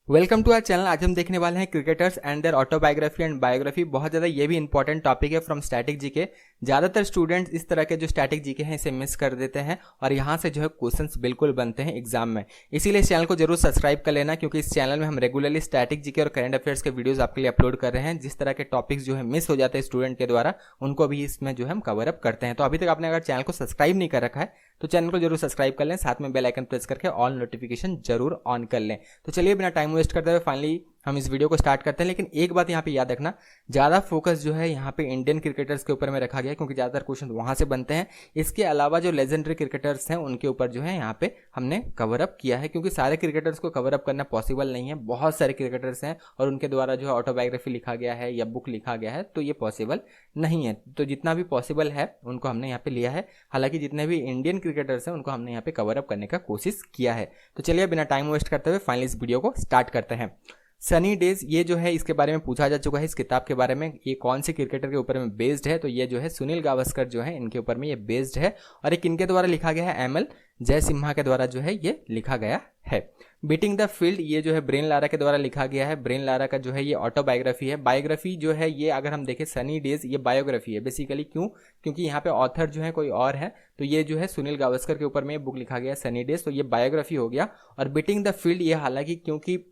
Welcome to our channel. आज हम देखने वाले हैं cricketers and their autobiography and biography. बहुत ज़्यादा ये भी इंपॉर्टेंट टॉपिक है फ्रॉम स्टैटिक जीके। ज़्यादातर स्टूडेंट्स इस तरह के जो स्टैटिक जीके हैं इसे मिस कर देते हैं और यहाँ से जो है क्वेश्चंस बिल्कुल बनते हैं एग्जाम में। इसीलिए इस चैनल को जरूर सब्सक्राइब कर लेना, क्योंकि इस चैनल में हम रेगुलरली स्टैटिक जीके और करंट अफेयर्स के वीडियोज आपके लिए अपलोड कर रहे हैं। जिस तरह के टॉपिक्स जो है मिस हो जाते हैं स्टूडेंट के द्वारा, उनको भी इसमें जो है हम कवर अप करते हैं। तो अभी तक आपने अगर चैनल को सब्सक्राइब नहीं कर रखा है तो चैनल को जरूर सब्सक्राइब कर लें, साथ में बेल आइकन प्रेस करके ऑल नोटिफिकेशन जरूर ऑन कर लें। तो चलिए बिना टाइम वेस्ट करते हुए फाइनली हम इस वीडियो को स्टार्ट करते हैं। लेकिन एक बात यहाँ पे याद रखना, ज़्यादा फोकस जो है यहाँ पे इंडियन क्रिकेटर्स के ऊपर में रखा गया है, क्योंकि ज़्यादातर क्वेश्चन वहाँ से बनते हैं। इसके अलावा जो लेजेंडरी क्रिकेटर्स हैं उनके ऊपर जो है यहाँ पे हमने कवर अप किया है, क्योंकि सारे क्रिकेटर्स को कवर अप करना पॉसिबल नहीं है। बहुत सारे क्रिकेटर्स हैं और उनके द्वारा जो है ऑटोबायोग्राफी लिखा गया है या बुक लिखा गया है, तो ये पॉसिबल नहीं है। तो जितना भी पॉसिबल है उनको हमने यहाँ पे लिया है। हालांकि जितने भी इंडियन क्रिकेटर्स हैं उनको हमने यहाँ पे कवर अप करने का कोशिश किया है। तो चलिए बिना टाइम वेस्ट करते हुए फाइनली इस वीडियो को स्टार्ट करते हैं। सनी डेज, ये जो है इसके बारे में पूछा जा चुका है इस किताब के बारे में। ये कौन से क्रिकेटर के ऊपर में बेस्ड है? तो ये जो है सुनील गावस्कर जो है इनके ऊपर में ये बेस्ड है। और ये किनके द्वारा लिखा गया है? एमएल जयसिम्हा के द्वारा जो है ये लिखा गया है। बीटिंग द फील्ड, ये जो है ब्रेन लारा के द्वारा लिखा गया है। ब्रेन लारा का जो है ये ऑटोबायोग्राफी है। बायोग्राफी जो है ये अगर हम देखें सनी डेज, ये बायोग्राफी है बेसिकली। क्यों? क्योंकि यहाँ पे ऑथर जो है कोई और है, तो ये जो है सुनील गावस्कर के ऊपर में बुक लिखा गया है सनी डेज, तो ये बायोग्राफी हो गया। और बीटिंग द फील्ड ये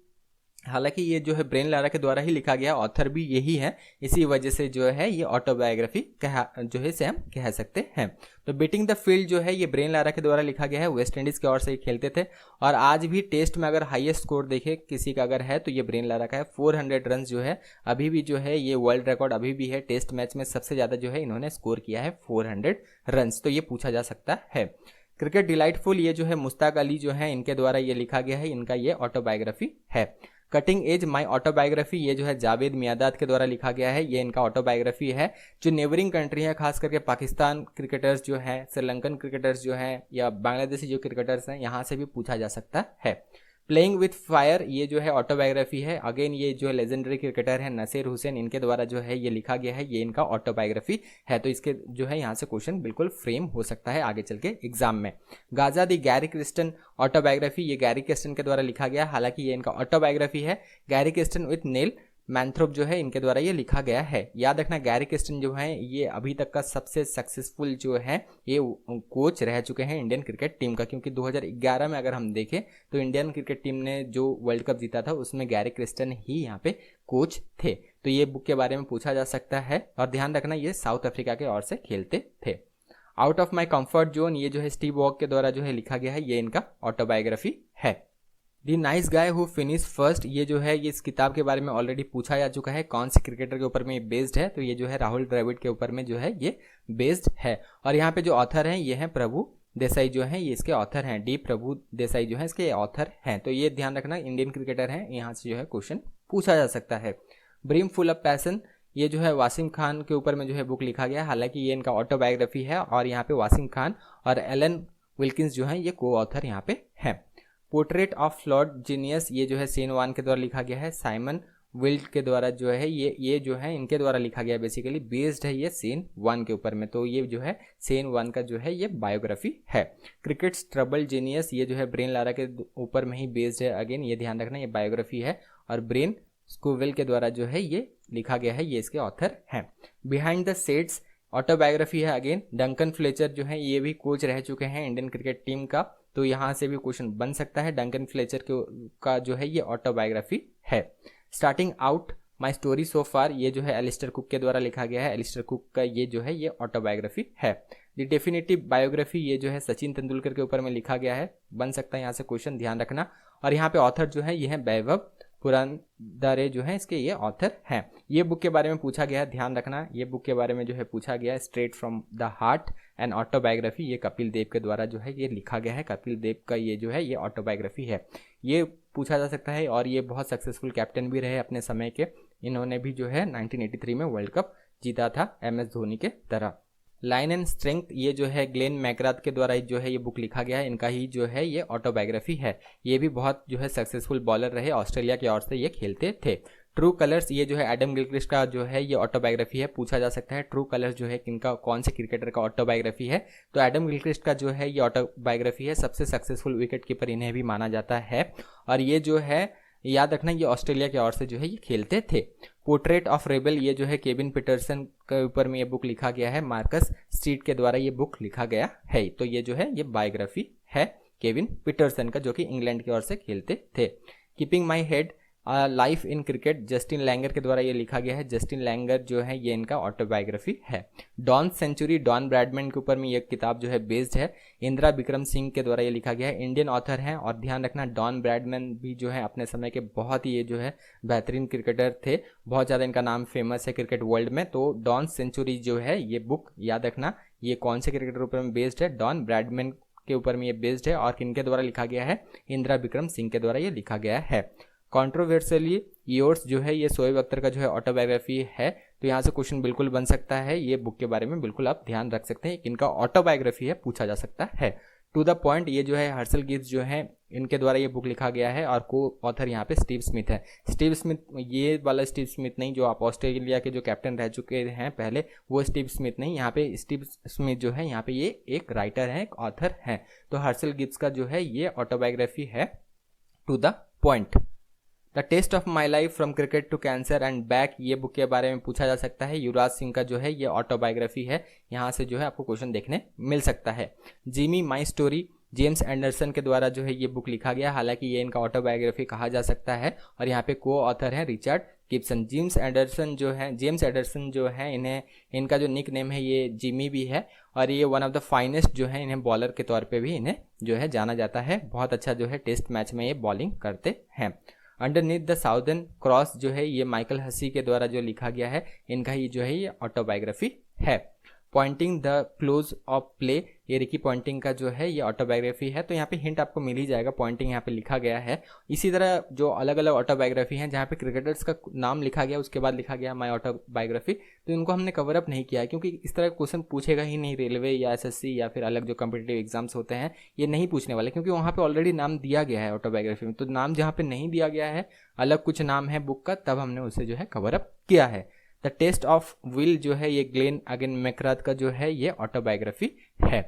हालांकि ये जो है ब्रेन लारा के द्वारा ही लिखा गया, ऑथर भी यही है, इसी वजह से जो है ये ऑटोबायोग्राफी जो है से हम कह सकते हैं। तो बीटिंग द फील्ड जो है ये ब्रेन लारा के द्वारा लिखा गया है। वेस्ट इंडीज की ओर से खेलते थे और आज भी टेस्ट में अगर हाईएस्ट स्कोर देखे किसी का अगर है तो ये ब्रेन लारा का है। 400 रन जो है अभी भी जो है ये वर्ल्ड रिकॉर्ड अभी भी है। टेस्ट मैच में सबसे ज़्यादा जो है इन्होंने स्कोर किया है 400 रन, तो ये पूछा जा सकता है। क्रिकेट डिलाइटफुल, ये जो है मुश्ताक अली जो है इनके द्वारा ये लिखा गया है, इनका ये ऑटोबायोग्राफी है। कटिंग एज माई ऑटोबायोग्राफी, ये जो है जावेद मियादाद के द्वारा लिखा गया है, ये इनका ऑटोबायोग्राफी है। जो नेबरिंग कंट्री है, खास करके पाकिस्तान क्रिकेटर्स जो हैं, श्रीलंकन क्रिकेटर्स जो हैं या बांग्लादेशी जो क्रिकेटर्स हैं, यहाँ से भी पूछा जा सकता है। प्लेइंग विथ फायर, ये जो है ऑटोबायोग्राफी है। अगेन ये जो लेजेंडरी क्रिकेटर है नसीर हुसैन, इनके द्वारा जो है ये लिखा गया है, ये इनका ऑटोबायोग्राफी है। तो इसके जो है यहाँ से क्वेश्चन बिल्कुल फ्रेम हो सकता है आगे चल के एग्जाम में। गाजा दी गैरी क्रिस्टन ऑटोबायोग्राफी, ये गैरी क्रिस्टन के द्वारा लिखा गया, हालांकि ये इनका ऑटोबायोग्राफी है। गैरी क्रिस्टन विथ नेल मैंथ्रोप जो है इनके द्वारा ये लिखा गया है। याद रखना गैरी क्रिस्टन जो है ये अभी तक का सबसे सक्सेसफुल जो है ये कोच रह चुके हैं इंडियन क्रिकेट टीम का, क्योंकि 2011 में अगर हम देखें तो इंडियन क्रिकेट टीम ने जो वर्ल्ड कप जीता था उसमें गैरी क्रिस्टन ही यहाँ पे कोच थे। तो ये बुक के बारे में पूछा जा सकता है। और ध्यान रखना ये साउथ अफ्रीका के ओर से खेलते थे। Out of my comfort zone, ये जो है स्टीव वॉक के द्वारा जो है लिखा गया है, ये इनका ऑटोबायोग्राफी है। The nice guy who finish first, ये जो है ये इस किताब के बारे में ऑलरेडी पूछा जा चुका है, कौन से क्रिकेटर के ऊपर में ये बेस्ड है? तो ये जो है राहुल द्रविड़ के ऊपर में जो है ये बेस्ड है। और यहाँ पे जो ऑथर हैं ये हैं प्रभु देसाई जो है ये इसके ऑथर हैं। डी प्रभु देसाई जो है इसके ऑथर हैं। तो ये ध्यान रखना इंडियन क्रिकेटर हैं, यहाँ से जो है क्वेश्चन पूछा जा सकता है। ब्रीम फुल ऑफ पैसन, ये जो है वासिम खान के ऊपर में जो है बुक लिखा गया, हालांकि ये इनका ऑटोबायोग्राफी है। और यहाँ पे वासिम खान और एलन विल्किंस जो है ये को ऑथर यहाँ पे हैं। पोर्ट्रेट ऑफ फ्लॉड जीनियस, ये जो है सेन वान के द्वारा लिखा गया है। साइमन विल्ड के द्वारा जो है ये जो है इनके द्वारा लिखा गया, बेसिकली बेस्ड है ये सेन वन के ऊपर में। तो ये जो है सेन वन का जो है ये बायोग्राफी है। क्रिकेट्स ट्रबल जीनियस, ये जो है ब्रेन लारा के ऊपर में ही बेस्ड है। अगेन ये ध्यान रखना ये बायोग्राफी है। और ब्रेन स्कोवेल के द्वारा जो है ये लिखा गया है, ये इसके ऑथर हैं। बिहाइंड द सेट्स ऑटोबायोग्राफी है। अगेन डंकन फ्लेचर जो है ये भी कोच रह चुके हैं इंडियन क्रिकेट टीम का, तो यहाँ से भी क्वेश्चन बन सकता है। डंकन फ्लेचर का जो है ये ऑटोबायोग्राफी है। Starting out my story so far, ये जो है एलिस्टर कुक के द्वारा लिखा गया है। एलिस्टर कुक का ये जो है ये ऑटोबायोग्राफी है। द डेफिनेटिव बायोग्राफी, ये जो है सचिन तेंदुलकर के ऊपर में लिखा गया है, बन सकता है यहाँ से क्वेश्चन, ध्यान रखना। और यहाँ पे ऑथर जो है ये है वैभव पुरांदरे जो है इसके ये ऑथर हैं। ये बुक के बारे में पूछा गया है, ध्यान रखना ये बुक के बारे में जो है पूछा गया है। Straight from the heart and autobiography, ये कपिल देव के द्वारा जो है ये लिखा गया है। कपिल देव का ये जो है ये ऑटोबायोग्राफी है, ये पूछा जा सकता है। और ये बहुत सक्सेसफुल कैप्टन भी रहे अपने समय के, इन्होंने भी जो है 1983 में वर्ल्ड कप जीता था MS धोनी के तरह। लाइन एंड स्ट्रेंथ, ये जो है ग्लेन मैकग्राथ के द्वारा जो है ये बुक लिखा गया है, इनका ही जो है ये ऑटोबायोग्राफी है। ये भी बहुत जो है सक्सेसफुल बॉलर रहे, ऑस्ट्रेलिया की ओर से ये खेलते थे। ट्रू कलर्स, ये जो है एडम गिलक्रिस्ट का जो है ये ऑटोबायोग्राफी है, पूछा जा सकता है ट्रू कलर्स जो है किनका, कौन से क्रिकेटर का ऑटोबायोग्राफी है? तो एडम गिलक्रिस्ट का जो है ये ऑटोबायोग्राफी है। सबसे सक्सेसफुल विकेट कीपर इन्हें भी माना जाता है। और ये जो है याद रखना ये ऑस्ट्रेलिया की ओर से जो है ये खेलते थे। पोर्ट्रेट ऑफ रेबल ये जो है केविन पीटरसन के ऊपर में ये बुक लिखा गया है, मार्कस स्ट्रीट के द्वारा ये बुक लिखा गया है। तो ये जो है ये बायोग्राफी है केविन पीटरसन का, जो कि इंग्लैंड की ओर से खेलते थे। Keeping my head life in cricket Justin Langer के द्वारा ये लिखा गया है। जस्टिन लैंगर जो है ये इनका ऑटोबायोग्राफी है। डॉन सेंचुरी डॉन ब्रैडमैन के ऊपर में ये किताब जो है बेस्ड है। इंदिरा विक्रम सिंह के द्वारा ये लिखा गया है, इंडियन ऑथर हैं। और ध्यान रखना डॉन ब्रैडमैन भी जो है अपने समय के बहुत ही ये जो है बेहतरीन क्रिकेटर थे, बहुत ज़्यादा इनका नाम फेमस है क्रिकेट वर्ल्ड में। तो डॉन सेंचुरी जो है ये बुक याद रखना ये कौन से क्रिकेटर के ऊपर में बेस्ड है, डॉन ब्रैडमैन के ऊपर में ये बेस्ड है। और किनके द्वारा लिखा गया है, इंदिरा विक्रम सिंह के द्वारा ये लिखा गया है। कॉन्ट्रोवर्शियली योर्स जो है ये शोएब अख्तर का जो है ऑटोबायोग्राफी है। तो यहाँ से क्वेश्चन बिल्कुल बन सकता है, ये बुक के बारे में बिल्कुल आप ध्यान रख सकते हैं, इनका ऑटोबायोग्राफी है, पूछा जा सकता है। टू द पॉइंट ये जो है हर्सल गिब्स जो है इनके द्वारा ये बुक लिखा गया है और को ऑथर यहाँ पे स्टीव स्मिथ है। स्टीव स्मिथ ये वाला स्टीव स्मिथ नहीं जो आप ऑस्ट्रेलिया के जो कैप्टन रह चुके हैं पहले, वो स्टीव स्मिथ नहीं, यहाँ पे स्टीव स्मिथ जो है यहाँ पे ये एक राइटर है, एक ऑथर है। तो हर्सल गिब्स का जो है ये ऑटोबायोग्राफी है। To the point the test of my life from cricket to cancer and back ये बुक के बारे में पूछा जा सकता है। युवराज सिंह का जो है ये ऑटोबायोग्राफी है, यहाँ से जो है आपको क्वेश्चन देखने मिल सकता है। Jimmy my story James Anderson के द्वारा जो है ये बुक लिखा गया, हालांकि ये इनका ऑटोबायोग्राफी कहा जा सकता है। और यहाँ पे को ऑथर है रिचर्ड गिब्सन। जेम्स एंडरसन जो है इनका जो निक नेम है ये जिमी भी है। और ये वन ऑफ द फाइनेस्ट जो है, इन्हें बॉलर के तौर पे भी इन्हें जो है जाना जाता है। बहुत अच्छा जो है टेस्ट मैच में ये बॉलिंग करते हैं। अंडरनीथ द साउदर्न क्रॉस जो है ये माइकल हसी के द्वारा जो लिखा गया है, इनका ही जो है ये ऑटोबायोग्राफी है। Poynting the close of play ये रिकी पॉइंटिंग का जो है ये ऑटोबायोग्राफी है। तो यहाँ पे हिंट आपको मिल ही जाएगा, पॉइंटिंग यहाँ पे लिखा गया है। इसी तरह जो अलग अलग ऑटोबायोग्राफी हैं जहाँ पे क्रिकेटर्स का नाम लिखा गया उसके बाद लिखा गया माई ऑटोबायोग्राफी, तो इनको हमने कवर अप नहीं किया है क्योंकि इस तरह का क्वेश्चन पूछेगा ही नहीं। रेलवे या एसएससी या फिर अलग जो कॉम्पिटिटिव एग्जाम्स होते हैं ये नहीं पूछने वाले, क्योंकि वहाँ पर ऑलरेडी नाम दिया गया है ऑटोबायोग्राफी में। तो नाम जहाँ पे नहीं दिया गया है, अलग कुछ नाम है बुक का, तब हमने उसे जो है कवर अप किया है। द टेस्ट ऑफ विल जो है ये ग्लेन अगेन मैकग्राथ का जो है ये ऑटोबायोग्राफी है।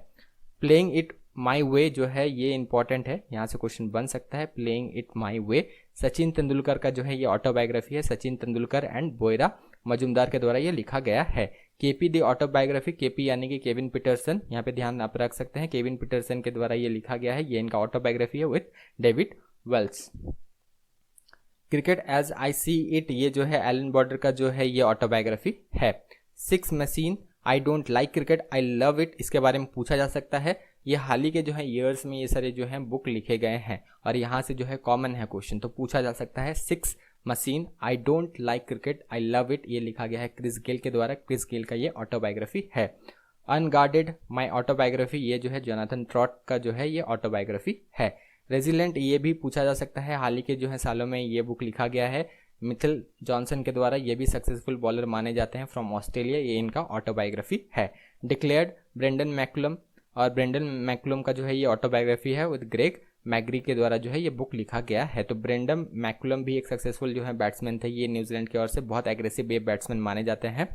प्लेइंग इट माई वे जो है ये इंपॉर्टेंट है, यहाँ से क्वेश्चन बन सकता है। प्लेइंग इट माई वे सचिन तेंदुलकर का जो है ये ऑटोबायोग्राफी है। सचिन तेंदुलकर एंड बोयरा मजुमदार के द्वारा ये लिखा गया है। केपी दी ऑटोबायोग्राफी, केपी यानी कि केविन पीटरसन, यहाँ पे ध्यान आप रख सकते हैं, केविन पीटरसन के द्वारा ये लिखा गया है, ये इनका ऑटोबायोग्राफी है with David Wells. Cricket as I see it ये जो है एलन बॉर्डर का जो है ये ऑटोबायोग्राफी है। Six machine I don't like cricket I love it इसके बारे में पूछा जा सकता है। ये हाल ही के जो है ईयर्स में ये सारे जो है बुक लिखे गए हैं और यहाँ से जो है कॉमन है क्वेश्चन, तो पूछा जा सकता है। Six machine I don't like cricket I love it ये लिखा गया है क्रिस गेल के द्वारा, क्रिस गेल का ये ऑटोबायोग्राफी है। अनगार्डेड माई ऑटोबायोग्राफी ये जो है जोनाथन ट्रॉट का जो है ये ऑटोबायोग्राफी है। रेजिलेंट ये भी पूछा जा सकता है, हाल ही के जो है सालों में ये बुक लिखा गया है मिचेल जॉनसन के द्वारा, ये भी सक्सेसफुल बॉलर माने जाते हैं फ्रॉम ऑस्ट्रेलिया, ये इनका ऑटोबायोग्राफी है। डिक्लेयर्ड ब्रेंडन मैकुलम, और ब्रेंडन मैकुलम का जो है ये ऑटोबायोग्राफी है विद ग्रेग मैग्री के द्वारा जो है ये बुक लिखा गया है। तो ब्रेंडन मैकुलम भी एक सक्सेसफुल जो है बैट्समैन थे, ये न्यूजीलैंड की ओर से बहुत एग्रेसिव बैट्समैन माने जाते हैं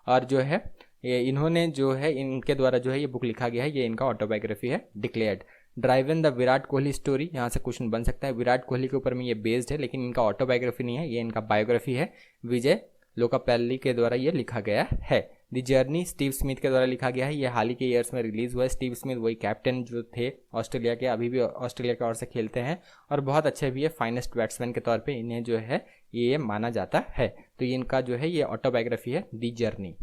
और जो है ये इन्होंने जो है इनके द्वारा जो है ये बुक लिखा गया है, ये इनका ऑटोबायोग्राफी है। Declared driven the Virat Kohli story, यहाँ से क्वेश्चन बन सकता है। विराट कोहली के ऊपर में ये बेस्ड है लेकिन इनका ऑटोबायोग्राफी नहीं है, ये इनका बायोग्राफी है। विजय लोकापल्ली के द्वारा ये लिखा गया है। द जर्नी स्टीव स्मिथ के द्वारा लिखा गया है, ये हाल ही के ईयर्स में रिलीज हुआ है। स्टीव स्मिथ वही कैप्टन जो थे ऑस्ट्रेलिया के, अभी भी ऑस्ट्रेलिया की ओर से खेलते हैं और बहुत अच्छे भी है, फाइनेस्ट बैट्समैन के तौर पे इन्हें जो है ये माना जाता है। तो इनका जो है ये ऑटोबायोग्राफी है the journey.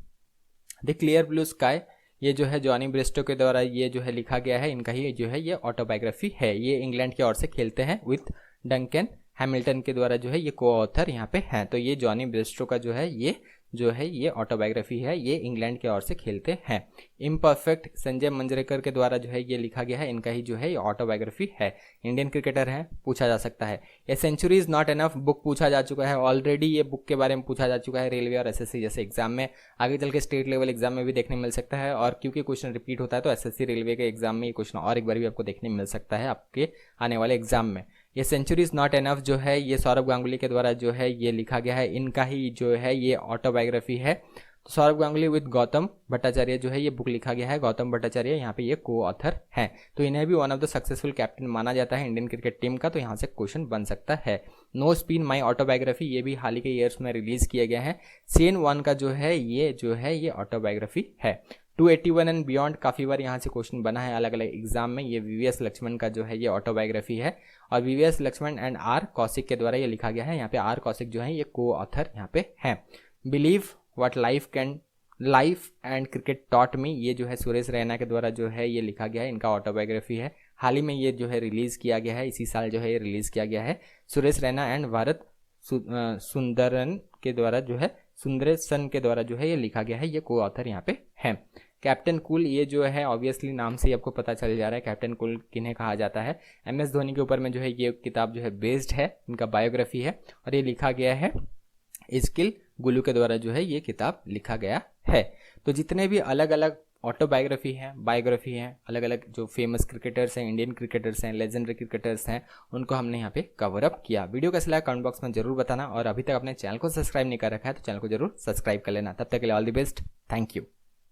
The clear blue sky ये जो है जॉनी ब्रिस्टो के द्वारा ये जो है लिखा गया है, इनका ही जो है ये ऑटोबायोग्राफी है। ये इंग्लैंड की ओर से खेलते हैं विथ डंकन हैमिल्टन के द्वारा जो है ये को ऑथर यहाँ पे हैं। तो ये जॉनी ब्रिस्टो का जो है ये ऑटोबायोग्राफी है, ये इंग्लैंड की ओर से खेलते हैं। इम्परफेक्ट संजय मंजरेकर के द्वारा जो है ये लिखा गया है, इनका ही जो है ये ऑटोबायोग्राफी है। इंडियन क्रिकेटर हैं, पूछा जा सकता है। A century is not enough book पूछा जा चुका है ऑलरेडी, ये बुक के बारे में पूछा जा चुका है रेलवे और एसएससी जैसे एग्जाम में, आगे चल के स्टेट लेवल एग्जाम में भी देखने मिल सकता है। और क्योंकि क्वेश्चन रिपीट होता है तो एसएससी रेलवे के एग्जाम में ये क्वेश्चन और एक बार भी आपको देखने मिल सकता है आपके आने वाले एग्जाम में। ये सेंचुरी इज नॉट एनफ जो है ये सौरभ गांगुली के द्वारा जो है ये लिखा गया है, इनका ही जो है ये ऑटोबायोग्राफी है। तो सौरभ गांगुली विद गौतम भट्टाचार्य जो है ये बुक लिखा गया है, गौतम भट्टाचार्य यहाँ पे ये को ऑथर हैं। तो इन्हें भी one of the successful captain माना जाता है इंडियन क्रिकेट टीम का, तो यहाँ से क्वेश्चन बन सकता है। नो स्पिन माई ऑटोबायोग्राफी, ये भी हाल ही के ईयर्स में रिलीज किया गया है। सीन 1 का जो है ये ऑटोबायोग्राफी है। 281 एंड बियॉन्ड काफ़ी बार यहाँ से क्वेश्चन बना है अलग अलग एग्जाम में। ये वीवीएस लक्ष्मण का जो है ये ऑटोबायोग्राफी है, और VVS Laxman and R Kaushik के द्वारा ये लिखा गया है। यहाँ पे आर कौशिक जो है ये को ऑथर यहाँ पे हैं। Believe what life and cricket taught me, ये जो है सुरेश रैना के द्वारा जो है ये लिखा गया है, इनका ऑटोबायोग्राफी है। हाल ही में ये जो है रिलीज़ किया गया है, इसी साल जो है ये रिलीज़ किया गया है। सुरेश रैना एंड भारत सुंदरन के द्वारा जो है सुंदरेशन के द्वारा जो है ये लिखा गया है, ये को ऑथर यहाँ पे है। कैप्टन कूल, ये जो है ऑब्वियसली नाम से ही आपको पता चल जा रहा है कैप्टन कूल किन्हें कहा जाता है। MS धोनी के ऊपर में जो है ये किताब जो है बेस्ड है, इनका बायोग्राफी है, और ये लिखा गया है स्किल गुलू के द्वारा जो है ये किताब लिखा गया है। तो जितने भी अलग अलग ऑटोबायोग्राफी हैं, बायोग्राफी हैं, अलग अलग जो फेमस क्रिकेटर्स हैं, इंडियन क्रिकेटर्स हैं, लेजेंडरी क्रिकेटर्स हैं, उनको हमने यहाँ पे कवर अप किया। वीडियो कैसा लगा कमेंट बॉक्स में जरूर बताना, और अभी तक अपने चैनल को सब्सक्राइब नहीं कर रखा है तो चैनल को जरूर सब्सक्राइब कर लेना। तब तक के लिए all the best, thank you.